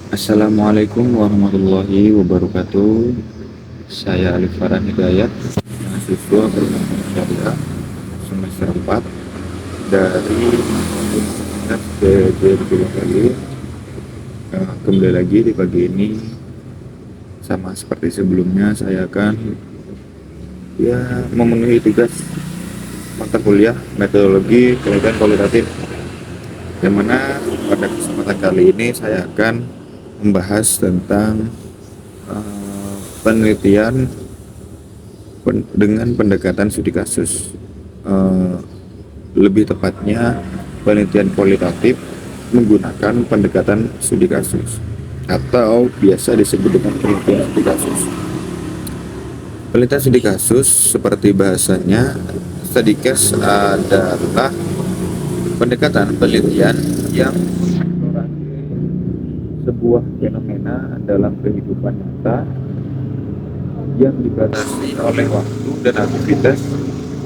Assalamualaikum warahmatullahi wabarakatuh. Saya Alif Farhan Hidayat, mahasiswa Perhimpunan Syariah semester 4 dari Universitas Jayapura. Kembali lagi di pagi ini, sama seperti sebelumnya, saya akan memenuhi tugas mata kuliah metodologi penelitian kualitatif, yang mana pada kesempatan kali ini saya akan membahas tentang penelitian dengan pendekatan studi kasus, lebih tepatnya penelitian kualitatif menggunakan pendekatan studi kasus atau biasa disebut dengan penelitian studi kasus. Penelitian studi kasus seperti bahasanya, study case adalah pendekatan penelitian yang mengeksplorasi sebuah fenomena dalam kehidupan nyata yang dibatasi oleh waktu dan aktivitas,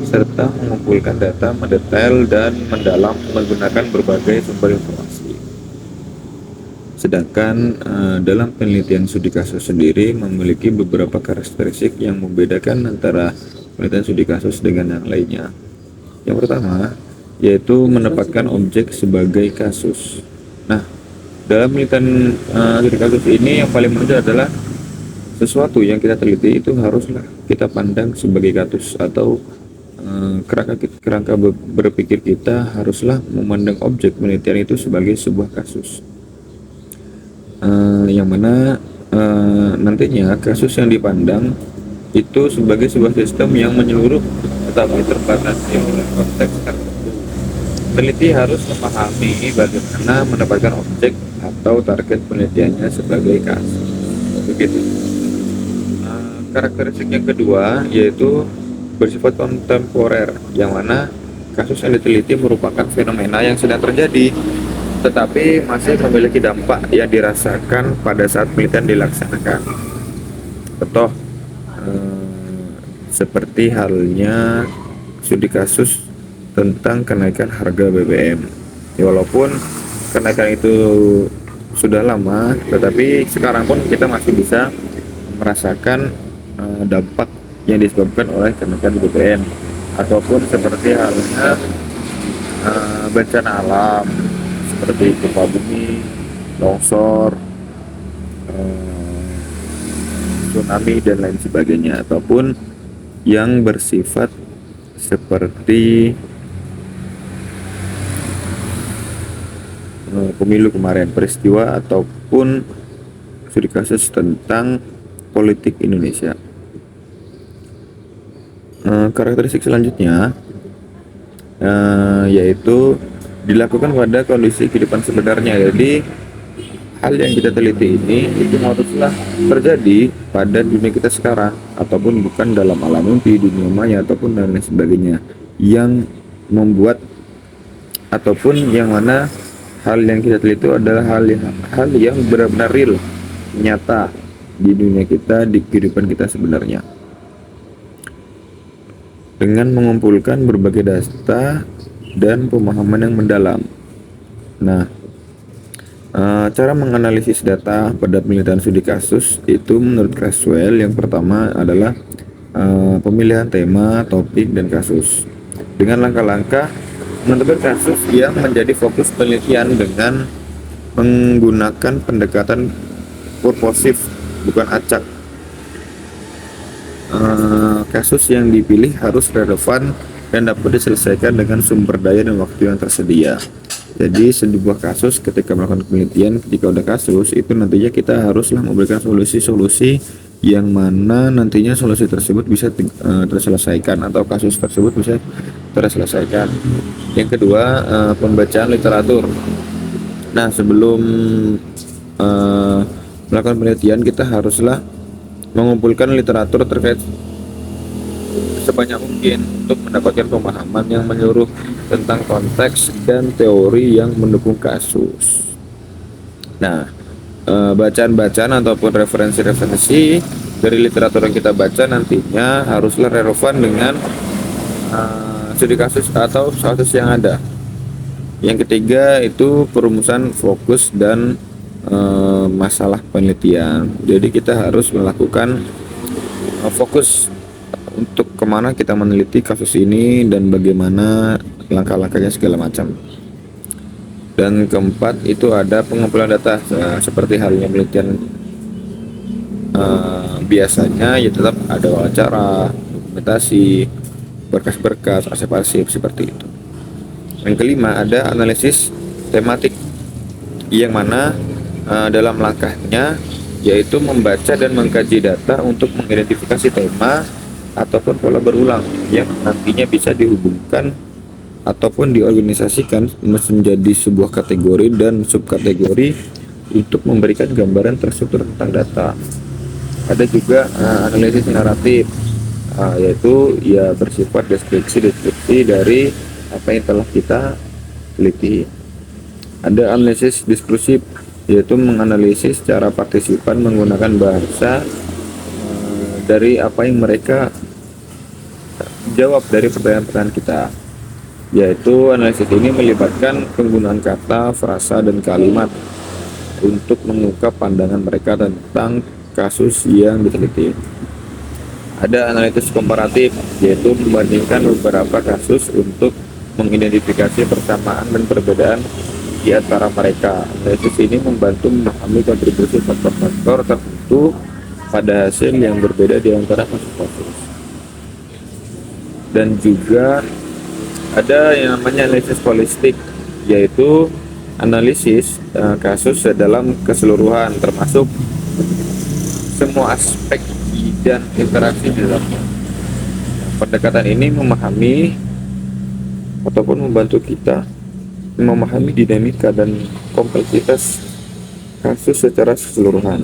serta mengumpulkan data mendetail dan mendalam menggunakan berbagai sumber informasi. Sedangkan dalam penelitian studi kasus sendiri memiliki beberapa karakteristik yang membedakan antara penelitian studi kasus dengan yang lainnya. Yang pertama yaitu menempatkan objek sebagai kasus. Nah, dalam penelitian studi kasus ini yang paling menonjol adalah sesuatu yang kita teliti itu haruslah kita pandang sebagai kasus, atau kerangka berpikir kita haruslah memandang objek penelitian itu sebagai sebuah kasus, yang mana nantinya kasus yang dipandang itu sebagai sebuah sistem yang menyeluruh tetapi terbatas oleh konteks tertentu. Peneliti harus memahami bagaimana mendapatkan objek atau target penelitiannya sebagai kasus. Begitu. Karakteristik yang kedua yaitu bersifat kontemporer, yang mana kasus yang diteliti merupakan fenomena yang sedang terjadi tetapi masih memiliki dampak yang dirasakan pada saat penelitian dilaksanakan. Contoh seperti halnya studi kasus tentang kenaikan harga BBM. Walaupun kenaikan itu sudah lama, tetapi sekarang pun kita masih bisa merasakan dampak yang disebabkan oleh kenaikan BBM, ataupun seperti halnya bencana alam seperti gempa bumi, longsor, tsunami dan lain sebagainya, ataupun yang bersifat seperti pemilu kemarin, peristiwa ataupun studi kasus tentang politik Indonesia. Karakteristik selanjutnya yaitu dilakukan pada kondisi kehidupan sebenarnya. Jadi hal yang kita teliti ini itu haruslah terjadi pada dunia kita sekarang, ataupun bukan dalam alam mimpi, dunia maya, ataupun dan lain sebagainya, yang membuat ataupun yang mana hal yang kita teliti adalah hal yang benar-benar real, nyata di dunia kita, di kehidupan kita sebenarnya, dengan mengumpulkan berbagai data dan pemahaman yang mendalam. Nah, cara menganalisis data pada penelitian studi kasus itu menurut Creswell yang pertama adalah pemilihan tema, topik, dan kasus dengan langkah-langkah menentukan kasus yang menjadi fokus penelitian dengan menggunakan pendekatan purposif, bukan acak. Kasus yang dipilih harus relevan dan dapat diselesaikan dengan sumber daya dan waktu yang tersedia. Jadi sebuah kasus ketika melakukan penelitian, ketika udah kasus itu nantinya kita haruslah memberikan solusi-solusi yang mana nantinya solusi tersebut bisa terselesaikan, atau kasus tersebut bisa terselesaikan. Yang kedua, pembacaan literatur. Nah, sebelum melakukan penelitian kita haruslah mengumpulkan literatur terkait sebanyak mungkin untuk mendapatkan pemahaman yang menyeluruh tentang konteks dan teori yang mendukung kasus. Nah, bacaan-bacaan ataupun referensi-referensi dari literatur yang kita baca nantinya haruslah relevan dengan studi kasus atau kasus yang ada. Yang ketiga itu perumusan fokus dan masalah penelitian. Jadi kita harus melakukan fokus untuk kemana kita meneliti kasus ini dan bagaimana langkah-langkahnya segala macam. Dan keempat itu ada pengumpulan data, seperti halnya penelitian biasanya ya tetap ada wawancara, dokumentasi, berkas-berkas, arsip-arsip seperti itu. Yang kelima ada analisis tematik, yang mana dalam langkahnya yaitu membaca dan mengkaji data untuk mengidentifikasi tema ataupun pola berulang yang nantinya bisa dihubungkan ataupun diorganisasikan menjadi sebuah kategori dan subkategori untuk memberikan gambaran terstruktur tentang data. Ada juga analisis naratif, yaitu ya bersifat deskripsi dari apa yang telah kita teliti. Ada analisis diskursif, yaitu menganalisis cara partisipan menggunakan bahasa dari apa yang mereka jawab dari pertanyaan-pertanyaan kita. Yaitu analisis ini melibatkan penggunaan kata, frasa, dan kalimat untuk mengungkap pandangan mereka tentang kasus yang diteliti. Ada analisis komparatif, yaitu membandingkan beberapa kasus untuk mengidentifikasi persamaan dan perbedaan di antara mereka. Analisis ini membantu memahami kontribusi faktor-faktor tertentu pada hasil yang berbeda di antara kasus-kasus. Dan juga ada yang namanya analisis holistik, yaitu analisis kasus dalam keseluruhan, termasuk semua aspek dan interaksi di dalamnya. Pendekatan ini memahami ataupun membantu kita memahami dinamika dan kompleksitas kasus secara keseluruhan.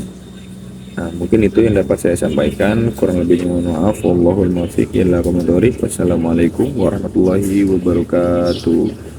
Nah, mungkin itu yang dapat saya sampaikan. Kurang lebihnya mohon maaf. Wallahul muwaffiq ila aqwamit thoriq. Wassalamualaikum warahmatullahi wabarakatuh.